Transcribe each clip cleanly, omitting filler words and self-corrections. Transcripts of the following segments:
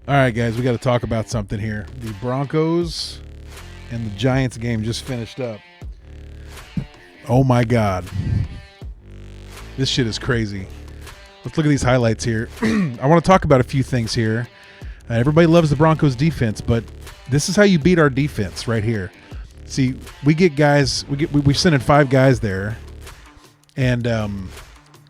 All right, guys, we got to talk about something here. The Broncos and the Giants game just finished up. Oh, my God. This shit is crazy. Let's look at these highlights here. I want to talk about a few things here. Everybody loves the Broncos defense, but this is how you beat our defense right here. See, we get guys, we send in 5 guys there, and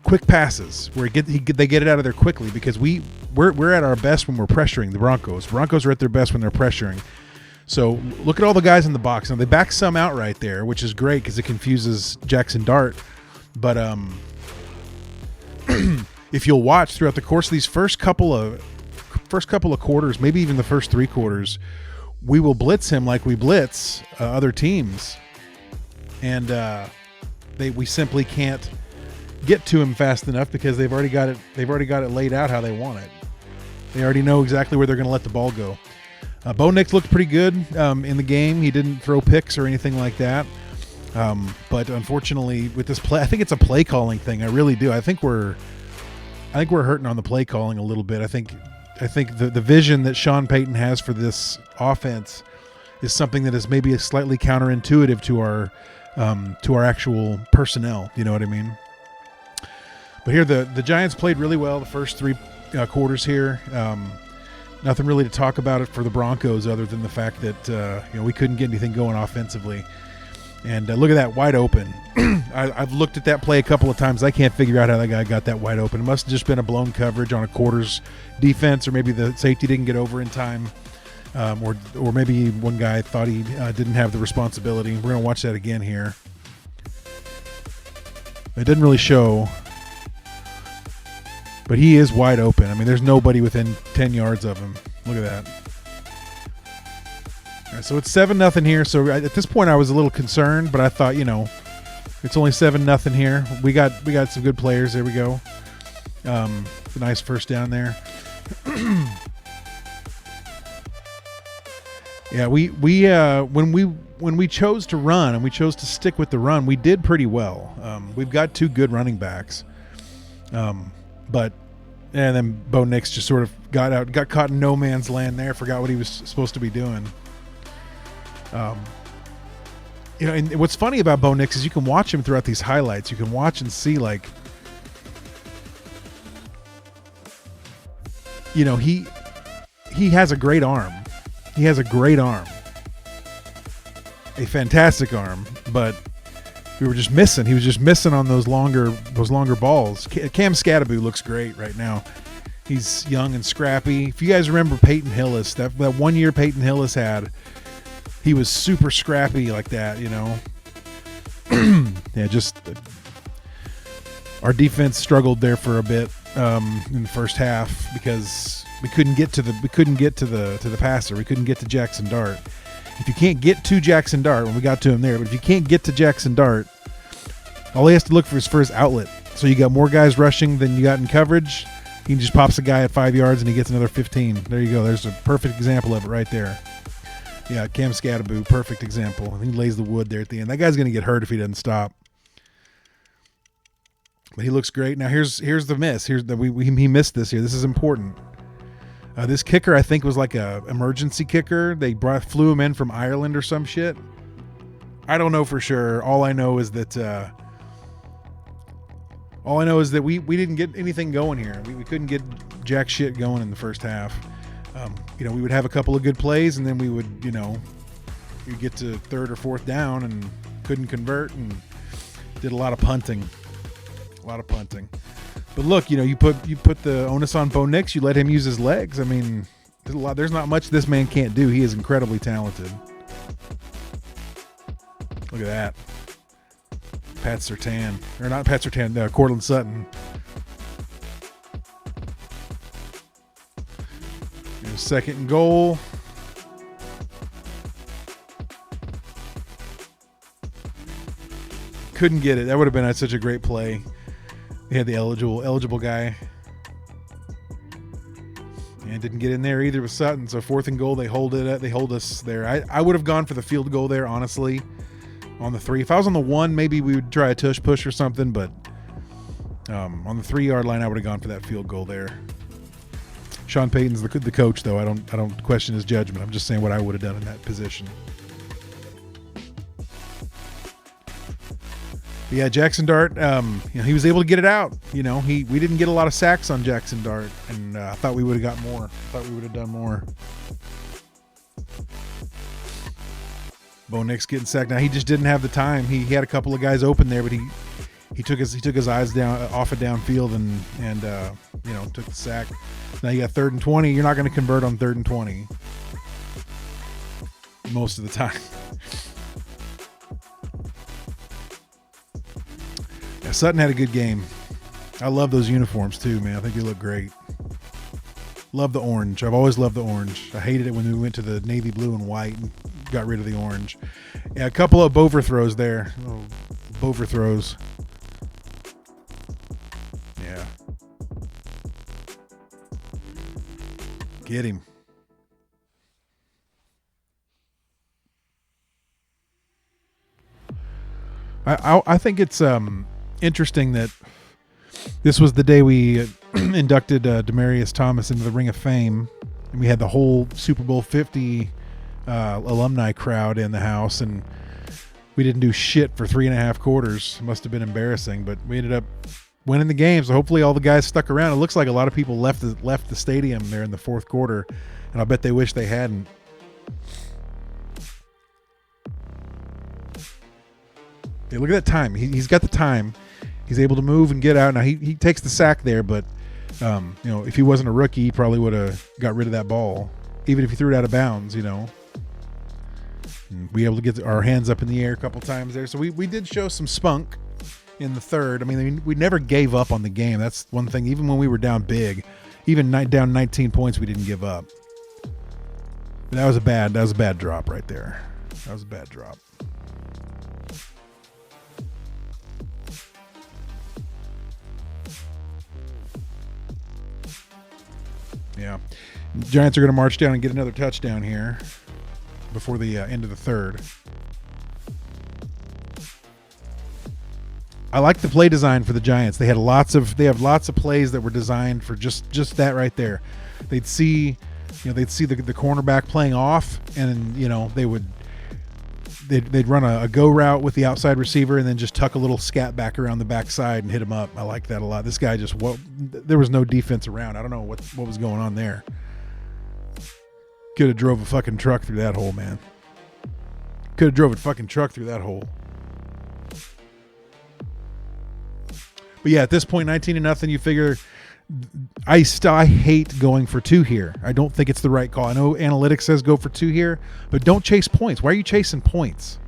quick passes where they get it out of there quickly because we're at our best when we're pressuring the Broncos. Broncos are at their best when they're pressuring. So look at all the guys in the box. Now they back some out right there, which is great because it confuses Jackson Dart. But if you'll watch throughout the course of these first couple of quarters, maybe even the first 3 quarters, we will blitz him like we blitz other teams, and we simply can't get to him fast enough because they've already got it laid out how they want it. They already know exactly where they're going to let the ball go. Bo Nix looked pretty good in the game. He didn't throw picks or anything like that. But unfortunately, with this play, I think it's a play calling thing. I really do. I think we're hurting on the play calling a little bit. I think the vision that Sean Payton has for this offense is something that is maybe slightly counterintuitive to our actual personnel. You know what I mean? But here the Giants played really well the first 3 quarters here. Nothing really to talk about it for the Broncos other than the fact that we couldn't get anything going offensively. And look at that, wide open. I've looked at that play a couple of times. I can't figure out how that guy got that wide open. It must have just been a blown coverage on a quarter's defense, or maybe the safety didn't get over in time, or maybe one guy thought he didn't have the responsibility. We're going to watch that again here. It didn't really show, but he is wide open. I mean, there's nobody within 10 yards of him. Look at that. All right, so it's 7-0 here. So at this point, I was a little concerned, but I thought, it's only 7-0 here. We got some good players. There we go. A nice first down there. Yeah, when we chose to run and we chose to stick with the run, we did pretty well. We've got 2 good running backs, and then Bo Nix just sort of got caught in no man's land there. Forgot what he was supposed to be doing. And what's funny about Bo Nix is you can watch him throughout these highlights. You can watch and see, he has a great arm. He has a great arm. A fantastic arm, but we were just missing. He was just missing on those longer balls. Cam Scatterby looks great right now. He's young and scrappy. If you guys remember Peyton Hillis, that 1 year Peyton Hillis had, he was super scrappy like that, Yeah, just our defense struggled there for a bit in the first half because we couldn't get to the passer. We couldn't get to Jackson Dart. If you can't get to Jackson Dart, when we got to him there, but if you can't get to Jackson Dart, all he has to look for is his outlet. So you got more guys rushing than you got in coverage. He just pops a guy at 5 yards and he gets another 15. There you go. There's a perfect example of it right there. Yeah, Cam Scatterby, perfect example. He lays the wood there at the end. That guy's going to get hurt if he doesn't stop. But he looks great. Now here's the miss. He missed this here. This is important. This kicker, I think, was like a emergency kicker. They flew him in from Ireland or some shit. I don't know for sure. All I know is that we didn't get anything going here. We couldn't get jack shit going in the first half. We would have a couple of good plays, and then we would, you'd get to 3rd or 4th down and couldn't convert, and did a lot of punting. But look, you put the onus on Bo Nix. You let him use his legs. I mean, there's not much this man can't do. He is incredibly talented. Look at that. Pat Surtain. Or not Pat Surtain, Cortland Sutton. Here's 2nd and goal. Couldn't get it. That would have been such a great play. They had the eligible guy. And didn't get in there either with Sutton. So 4th and goal, they hold us there. I would have gone for the field goal there, honestly, on the 3. If I was on the 1, maybe we would try a tush push or something, but on the 3-yard line, I would have gone for that field goal there. Sean Payton's the coach, though. I don't question his judgment. I'm just saying what I would have done in that position. But yeah, Jackson Dart, he was able to get it out. We didn't get a lot of sacks on Jackson Dart, and I thought we would have got more. I thought we would have done more. Bo Nix getting sacked. Now he just didn't have the time. He had a couple of guys open there, but he took his eyes down off of downfield and took the sack. Now you got 3rd and 20. You're not going to convert on 3rd and 20 most of the time. Yeah, Sutton had a good game. I love those uniforms too, man. I think they look great. Love the orange. I've always loved the orange. I hated it when we went to the navy blue and white and got rid of the orange. Yeah, a couple of overthrows there. Oh, overthrows. Yeah. Get him. I think it's interesting that this was the day we inducted Demaryius Thomas into the Ring of Fame, and we had the whole Super Bowl 50 alumni crowd in the house, and we didn't do shit for 3.5 quarters. It must have been embarrassing, but we ended up winning the game. So hopefully all the guys stuck around. It looks like a lot of people left the stadium there in the fourth quarter, and I bet they wish they hadn't. Hey, look at that time. He's got the time. He's able to move and get out. Now he takes the sack there, but if he wasn't a rookie, he probably would have got rid of that ball, even if he threw it out of bounds. And we able to get our hands up in the air a couple times there. So we did show some spunk in the third. I mean, we never gave up on the game. That's one thing. Even when we were down big, even down 19 points, we didn't give up. That was a bad drop right there. That was a bad drop. Yeah, Giants are going to march down and get another touchdown here before the end of the third. I like the play design for the Giants. They have lots of plays that were designed for just that right there. They'd see the cornerback playing off, and they'd run a go route with the outside receiver and then just tuck a little scat back around the backside and hit him up. I like that a lot. This guy there was no defense around. I don't know what was going on there. Could have drove a fucking truck through that hole, man. Could have drove a fucking truck through that hole. But yeah, at this point, 19-0, you figure I hate going for 2 here. I don't think it's the right call. I know analytics says go for 2 here, but don't chase points. Why are you chasing points?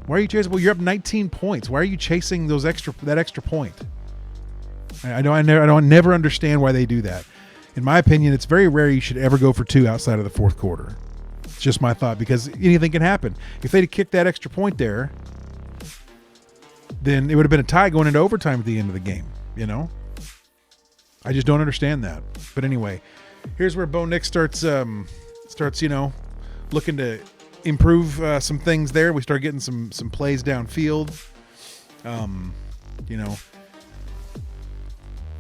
Why are you chasing? Well, you're up 19 points. Why are you chasing that extra point? I never understand why they do that. In my opinion, it's very rare you should ever go for 2 outside of the fourth quarter. It's just my thought, because anything can happen. If they'd kicked that extra point there, then it would have been a tie going into overtime at the end of the game, I just don't understand that. But anyway, here's where Bo Nix starts looking to improve some things there. We start getting some plays downfield.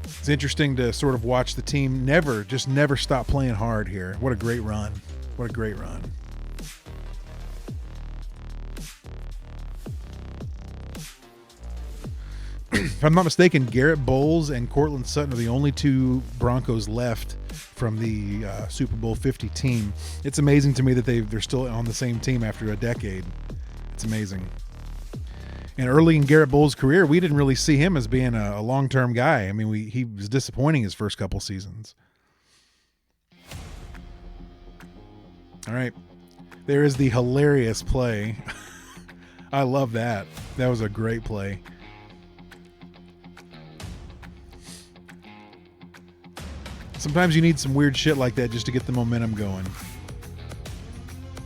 It's interesting to sort of watch the team never stop playing hard here. What a great run. What a great run. If I'm not mistaken, Garrett Bowles and Cortland Sutton are the only 2 Broncos left from the Super Bowl 50 team. It's amazing to me that they're still on the same team after a decade. It's amazing. And early in Garrett Bowles' career, we didn't really see him as being a long-term guy. I mean, he was disappointing his first couple seasons. All right. There is the hilarious play. I love that. That was a great play. Sometimes you need some weird shit like that just to get the momentum going.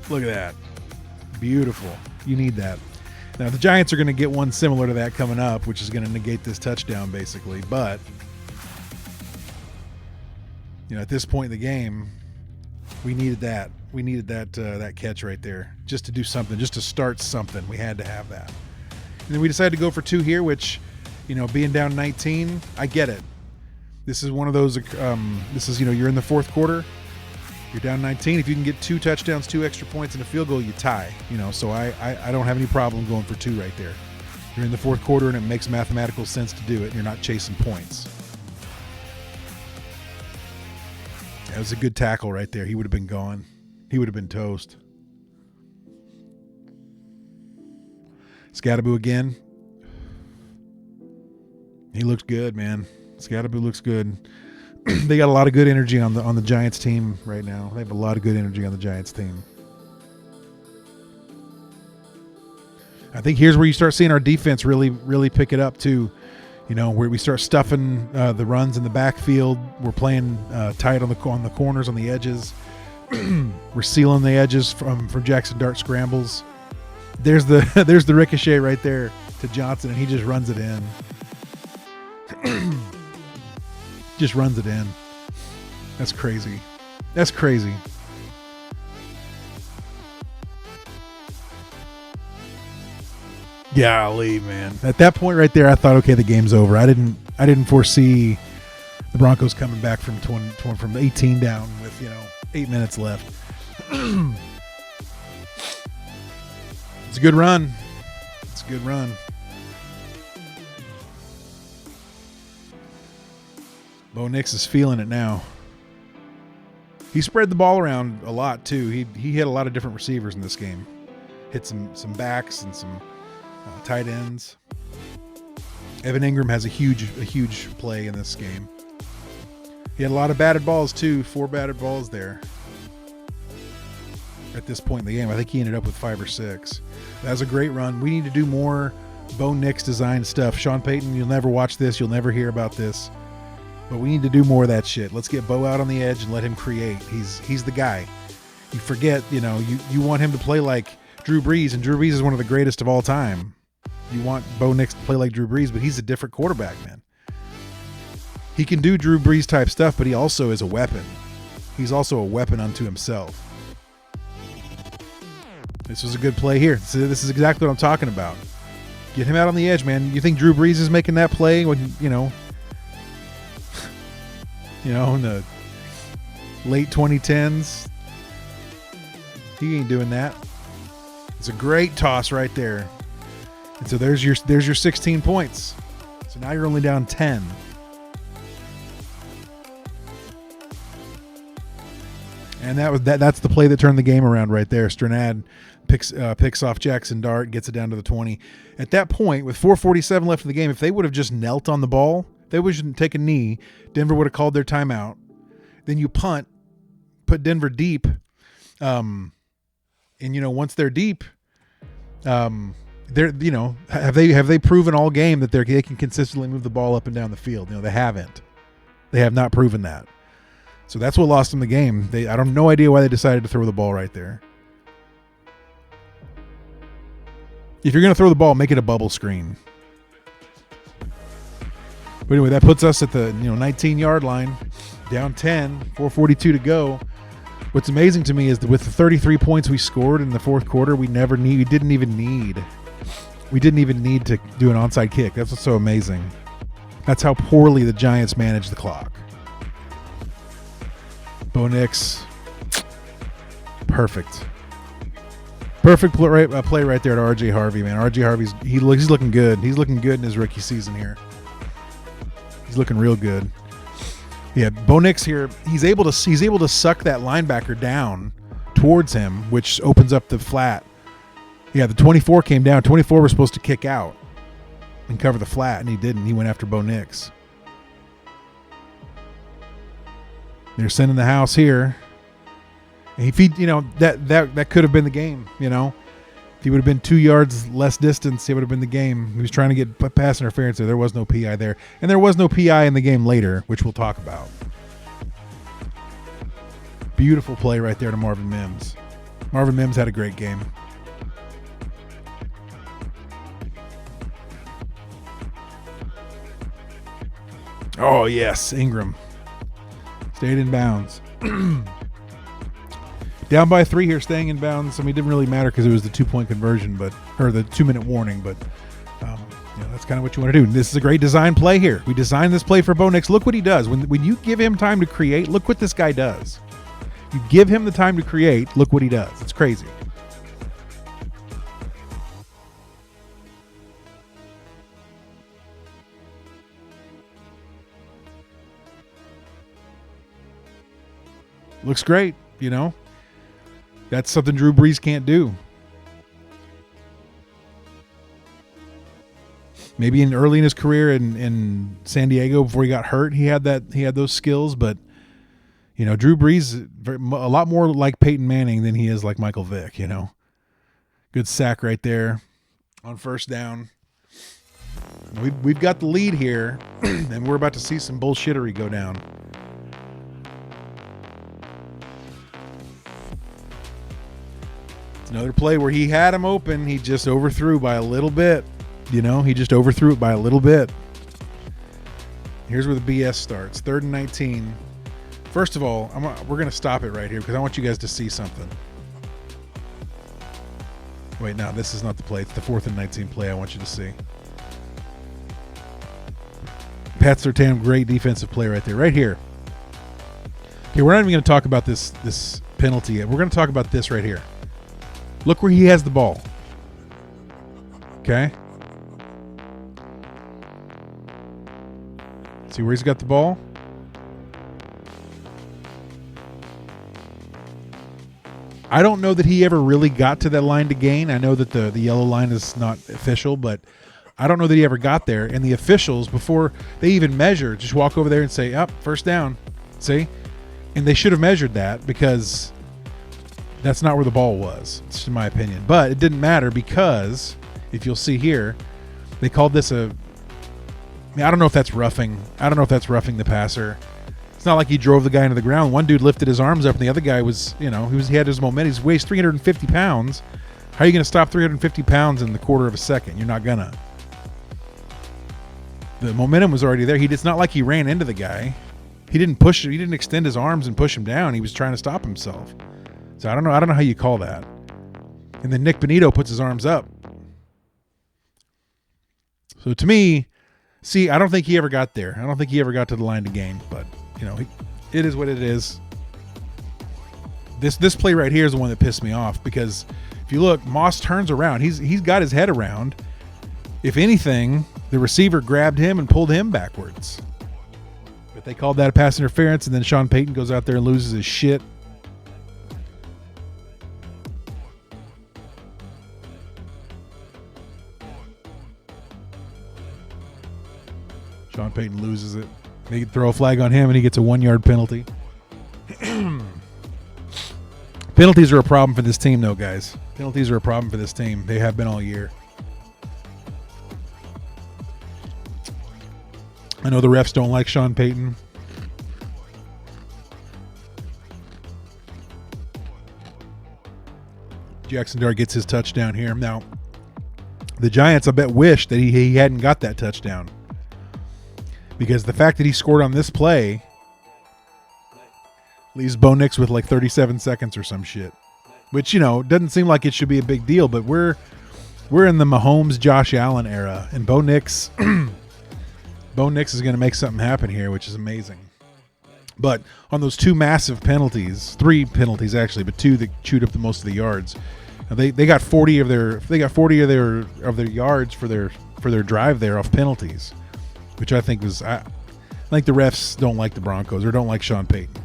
Look at that. Beautiful. You need that. Now, the Giants are going to get one similar to that coming up, which is going to negate this touchdown, basically. But, at this point in the game, we needed that. We needed that catch right there just to do something, just to start something. We had to have that. And then we decided to go for 2 here, which, being down 19, I get it. This is one of those. This is, you're in the fourth quarter. You're down 19. If you can get 2 touchdowns, 2 extra points, and a field goal, you tie. So I don't have any problem going for 2 right there. You're in the fourth quarter, and it makes mathematical sense to do it. And you're not chasing points. That was a good tackle right there. He would have been gone. He would have been toast. Scatterboo again. He looks good, man. Scatterboo looks good. They got a lot of good energy on the Giants team right now. They have a lot of good energy on the Giants team. I think here's where you start seeing our defense really pick it up too. Where we start stuffing the runs in the backfield. We're playing tight on the corners, on the edges. We're sealing the edges from Jackson Dart scrambles. There's the ricochet right there to Johnson, and he just runs it in. Just runs it in. That's crazy. That's crazy. Golly, man. At that point right there, I thought, okay, the game's over. I didn't foresee the Broncos coming back from 18 down with 8 minutes left. It's a good run. It's a good run. Bo Nix is feeling it now. He spread the ball around a lot too. He hit a lot of different receivers in this game. Hit some backs and some tight ends. Evan Ingram has a huge play in this game. He had a lot of batted balls too. 4 batted balls there. At this point in the game, I think he ended up with 5 or 6. That was a great run. We need to do more Bo Nix design stuff. Sean Payton, you'll never watch this. You'll never hear about this. But we need to do more of that shit. Let's get Bo out on the edge and let him create. He's the guy. You forget, you want him to play like Drew Brees, and Drew Brees is one of the greatest of all time. You want Bo Nix to play like Drew Brees, but he's a different quarterback, man. He can do Drew Brees type stuff, but he also is a weapon. He's also a weapon unto himself. This was a good play here. This is exactly what I'm talking about. Get him out on the edge, man. You think Drew Brees is making that play when, in the late 2010s? He ain't doing that. It's a great toss right there. And so there's your 16 points. So now you're only down 10. And that's the play that turned the game around right there. Stranad picks off Jackson Dart, gets it down to the 20. At that point, with 4:47 left in the game, if they would have just knelt on the ball, they would have taken a knee, Denver would have called their timeout. Then you punt, put Denver deep. And once they're deep, they're have they proven all game that they can consistently move the ball up and down the field? They haven't. They have not proven that. So that's what lost them the game. I don't no idea why they decided to throw the ball right there. If you're going to throw the ball, make it a bubble screen. But anyway, that puts us at the 19-yard line, down 10, 4:42 to go. What's amazing to me is that with the 33 points we scored in the fourth quarter, we didn't even need to do an onside kick. That's what's so amazing. That's how poorly the Giants managed the clock. Bo Nix, perfect play right there to RJ Harvey, man. RJ Harvey's he's looking good. He's looking good in his rookie season here. He's looking real good. Yeah, Bo Nix here. He's able to suck that linebacker down towards him, which opens up the flat. Yeah, the 24 came down. 24 was supposed to kick out and cover the flat, and he didn't. He went after Bo Nix. They're sending the house here. And if he, that could have been the game. If he would have been 2 yards less distance, it would have been the game. He was trying to get pass interference there. There was no PI there. And there was no PI in the game later, which we'll talk about. Beautiful play right there to Marvin Mims. Marvin Mims had a great game. Oh, yes, Ingram. Stayed in bounds. Down by 3 here, staying in bounds. I mean, it didn't really matter because it was the 2-point conversion, or the 2-minute warning. But That's kind of what you want to do. This is a great design play here. We designed this play for Bo Nix. Look what he does. When you give him time to create, look what this guy does. You give him the time to create, look what he does. It's crazy. Looks great, That's something Drew Brees can't do. Maybe early in his career in San Diego before he got hurt, he had those skills, but Drew Brees a lot more like Peyton Manning than he is like Michael Vick, Good sack right there on first down. We've got the lead here, and we're about to see some bullshittery go down. It's another play where he had him open, he just overthrew by a little bit. He just overthrew it by a little bit. Here's where the BS starts. 3rd and 19. First of all, we're going to stop it right here because I want you guys to see something. Wait, no, this is not the play. It's the 4th and 19 play I want you to see. Pat Surtain, great defensive play right there. Right here. Okay, we're not even going to talk about this penalty yet. We're going to talk about this right here. Look where he has the ball. Okay? See where he's got the ball? I don't know that he ever really got to that line to gain. I know that the yellow line is not official, but I don't know that he ever got there. And the officials, before they even measure, just walk over there and say, first down. See? And they should have measured that because that's not where the ball was, it's in my opinion. But it didn't matter because, if you'll see here, they called this I don't know if that's roughing. I don't know if that's roughing the passer. It's not like he drove the guy into the ground. One dude lifted his arms up, and the other guy was, he had his momentum. He weighs 350 pounds. How are you going to stop 350 pounds in the quarter of a second? You're not going to. The momentum was already there. It's not like he ran into the guy. He didn't push it. He didn't extend his arms and push him down. He was trying to stop himself. So I don't know how you call that. And then Nick Benito puts his arms up. So to me, I don't think he ever got there. I don't think he ever got to the line to gain, but it is what it is. This play right here is the one that pissed me off because if you look, Moss turns around. He's got his head around. If anything, the receiver grabbed him and pulled him backwards. But they called that a pass interference, and then Sean Payton goes out there and loses his shit. Sean Payton loses it. They throw a flag on him, and he gets a 1-yard penalty. Penalties are a problem for this team, though, guys. Penalties are a problem for this team. They have been all year. I know the refs don't like Sean Payton. Jackson Dart gets his touchdown here. Now, the Giants, I bet, wish that he hadn't got that touchdown. Because the fact that he scored on this play leaves Bo Nix with like 37 seconds or some shit. Which, doesn't seem like it should be a big deal, but we're in the Mahomes, Josh Allen era, and Bo Nix is going to make something happen here, which is amazing. But on those 2 massive penalties, 3 penalties actually, but 2 that chewed up the most of the yards, they got 40 of their yards for their drive there off penalties. Which I think was, I think the refs don't like the Broncos or don't like Sean Payton.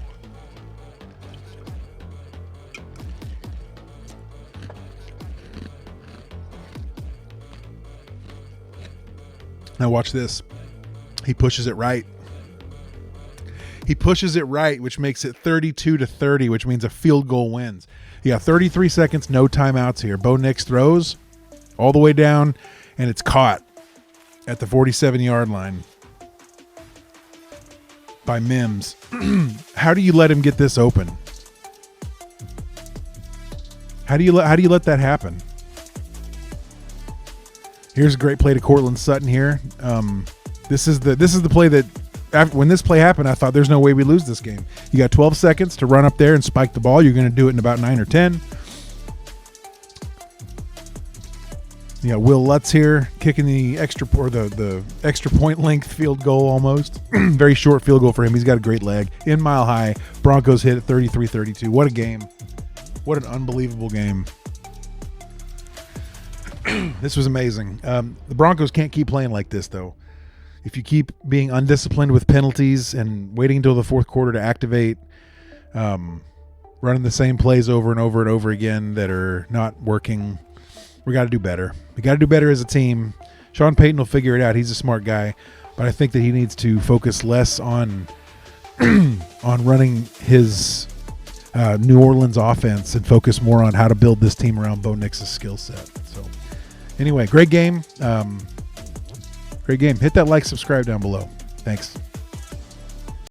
Now watch this. He pushes it right. Which makes it 32-30, which means a field goal wins. You got 33 seconds, no timeouts here. Bo Nix throws all the way down, and it's caught at the 47-yard line by Mims. How do you let him get this open? How do you let that happen? Here's a great play to Cortland Sutton here. This is the play that when this play happened, I thought there's no way we lose this game. You got 12 seconds to run up there and spike the ball. You're going to do it in about 9 or 10. Will Lutz here kicking the extra point length field goal almost. Very short field goal for him. He's got a great leg. In Mile High, Broncos hit at 33-32. What a game. What an unbelievable game. This was amazing. The Broncos can't keep playing like this, though. If you keep being undisciplined with penalties and waiting until the fourth quarter to activate, running the same plays over and over and over again that are not working, we got to do better. We got to do better as a team. Sean Payton will figure it out. He's a smart guy, but I think that he needs to focus less on on running his New Orleans offense and focus more on how to build this team around Bo Nix's skill set. So, anyway, great game. Great game. Hit that like, subscribe down below. Thanks.